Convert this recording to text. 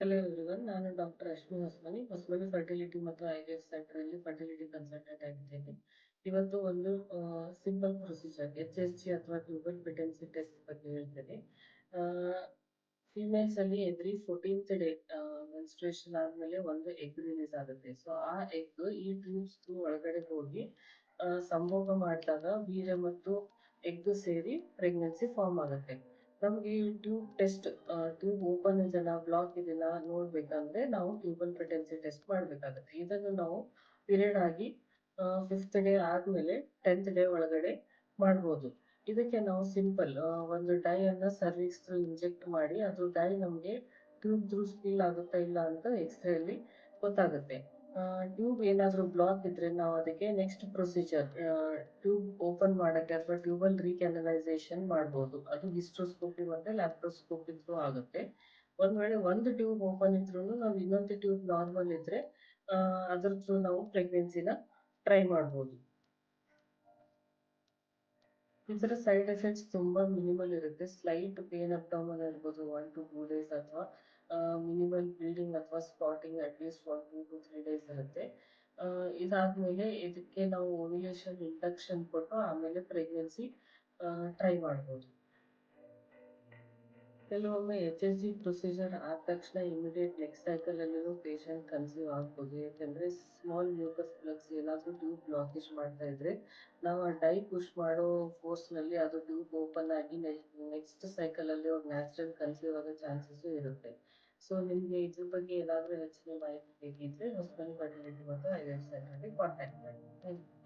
Hello everyone, ನಾನು doctor Rashmi Hosamani, Hosamani fertility ಮತ್ತು IVF centre ಅಲ್ಲಿ ಫರ್ಟಿಲಿಟಿ ಕನ್ಸಲ್ಟೆಂಟ್ ಆಗಿದ್ದೇನೆ. ಇವತ್ತು ಒಂದು ಸಿಂಪಲ್ ಪ್ರೊಸೀಜರ್ HSG ಅಥವಾ ಟ್ಯೂಬಲ್ ಪ್ರೆಗ್ನೆನ್ಸಿ ಟೆಸ್ಟ್ ಬಗ್ಗೆ ಹೇಳ್ತೇನೆ. ಫಿಮೇಲ್ಸ್ ಅಲ್ಲಿ ಎವ್ರಿ 14th ಡೇ ಮೆನ್ಸ್ಟ್ರೇಷನ್ ಆದ್ಮೇಲೆ ಒಂದು ಎಗ್ ರಿಲೀಸ್ ಆಗುತ್ತೆ. ಸೊ ಆ ಎಗ್ ಈ ಟ್ಯೂಬ್ಸ್ ಒಳಗಡೆ ಹೋಗಿ ಸಂಭೋಗ ಮಾಡಿದಾಗ ವೀರ್ಯ ಮತ್ತು ಎಗ್ ಸೇರಿ ಪ್ರೆಗ್ನೆನ್ಸಿ ಫಾರ್ಮ್ ಆಗುತ್ತೆ. ನಮ್ಗೆ ಈ ಟ್ಯೂಬ್ ಟೆಸ್ಟ್, ಟ್ಯೂಬ್ ಓಪನ್ ಇದೆನಾ ಬ್ಲಾಕ್ ಇದೆನಾ ನೋಡ್ಬೇಕಂದ್ರೆ ನಾವು ಟ್ಯೂಬಲ್ ಪ್ರೆಗ್ನೆನ್ಸಿ ಟೆಸ್ಟ್ ಮಾಡ್ಬೇಕಾಗುತ್ತೆ. ಇದನ್ನು ನಾವು ಪೀರಿಯಡ್ ಆಗಿ 5th ಡೇ ಆದ್ಮೇಲೆ 10th ಡೇ ಒಳಗಡೆ ಮಾಡ್ಬೋದು. ಇದಕ್ಕೆ ನಾವು ಸಿಂಪಲ್ ಒಂದು ಡೈ ಅನ್ನ ಸರ್ವಿಕ್ಸ್ ಇಂಜೆಕ್ಟ್ ಮಾಡಿ ಅದು ಡೈ ನಮ್ಗೆ ಟ್ಯೂಬ್ ಥ್ರೂ ಸ್ಪಿಲ್ ಆಗುತ್ತಾ ಇಲ್ಲ ಅಂತ ಎಕ್ಸ್ರೇ ಅಲ್ಲಿ ಗೊತ್ತಾಗುತ್ತೆ. ಟ್ಯೂಬ್ ಏನಾದ್ರೂ ಬ್ಲಾಕ್ ಇದ್ರೆ ನಾವು ಅದಕ್ಕೆ ನೆಕ್ಸ್ಟ್ ಪ್ರೊಸೀಜರ್ ಟ್ಯೂಬ್ ಓಪನ್ ಮಾಡಕ್ಕೆ ಅಥವಾ ಟ್ಯೂಬಲ್ ರೀಕ್ಯಾನಲೈಸೇಷನ್ ಮಾಡ್ಬೋದು. ಅದು ಹಿಸ್ಟ್ರೋಸ್ಕೋಪಿ ಮತ್ತೆ ಲ್ಯಾಪ್ರೋಸ್ಕೋಪಿ ಥ್ರೂ ಆಗುತ್ತೆ. ಒಂದ್ ವೇಳೆ ಒಂದು ಟ್ಯೂಬ್ ಓಪನ್ ಇದ್ರೂ ನಾವು ಇನ್ನೊಂದು ಟ್ಯೂಬ್ ನಾರ್ಮಲ್ ಇದ್ರೆ ಅದ್ರ ಥ್ರೂ ನಾವು ಪ್ರೆಗ್ನೆನ್ಸಿನ ಟ್ರೈ ಮಾಡ್ಬೋದು. ಇದರ ಸೈಡ್ ಎಫೆಕ್ಟ್ಸ್ ತುಂಬಾ ಮಿನಿಮಲ್ ಇರುತ್ತೆ. ಸ್ಲೈಟ್ ಪೇನ್ ಅಬ್ಡಾಮನ್ ಇರ್ಬೋದು 1 to 2 days, ಅಥವಾ ಮಿನಿಮಲ್ ಬ್ಲೀಡಿಂಗ್ ಅಥವಾ ಸ್ಪಾಟಿಂಗ್ ಅಟ್ಲೀಸ್ಟ್ 1 to 3 days ಇರುತ್ತೆ. ಇದಾದ್ಮೇಲೆ ಇದಕ್ಕೆ ನಾವು ಓವ್ಯುಲೇಷನ್ ಇಂಡಕ್ಷನ್ ಕೊಟ್ಟು ಆಮೇಲೆ ಪ್ರೆಗ್ನೆನ್ಸಿ ಟ್ರೈ ಮಾಡ್ಬೋದು. ಕೆಲವೊಮ್ಮೆ HSG ಪ್ರೊಸೀಜರ್ ಆದ ತಕ್ಷಣ ಇಮಿಡಿಯೇಟ್ ನೆಕ್ಸ್ಟ್ ಸೈಕಲ್ ಅಲ್ಲಿರೋ ಪೇಷಂಟ್ ಕನ್ಸೀವ್ ಆಗ್ಬೋದು. ಯಾಕಂದ್ರೆ ಸ್ಮಾಲ್ ಮ್ಯೂಕಸ್ ಪ್ಲಗ್ಸ್ ಏನಾದ್ರೂ ಟ್ಯೂಬ್ ಬ್ಲಾಕೇಜ್ ಮಾಡ್ತಾ ಇದ್ರೆ ನಾವು ಆ ಡೈ ಪುಷ್ ಮಾಡೋ ಫೋರ್ಸ್ ನಲ್ಲಿ ಅದು ಟ್ಯೂಬ್ ಓಪನ್ ಆಗಿ ನೆಕ್ಸ್ಟ್ ಸೈಕಲ್ ಅಲ್ಲಿ ಅವ್ರು ನ್ಯಾಚುರಲ್ ಕನ್ಸೀವ್ ಆಗೋ ಚಾನ್ಸಸ್ ಇರುತ್ತೆ. ಸೊ ನಿಮ್ಗೆ ಇದ್ರ ಬಗ್ಗೆ ಏನಾದ್ರೂ ಹೆಚ್ಚಿನ ಮಾಹಿತಿ ಬೇಕಿದ್ರೆ ಹೊಸಮನಿ ಫರ್ಟಿಲಿಟಿ ಮತ್ತು ಐವಿಎಫ್ ಸೆಂಟರ್ಗೆ ಕಾಂಟ್ಯಾಕ್ಟ್ ಮಾಡಿ. Thank you.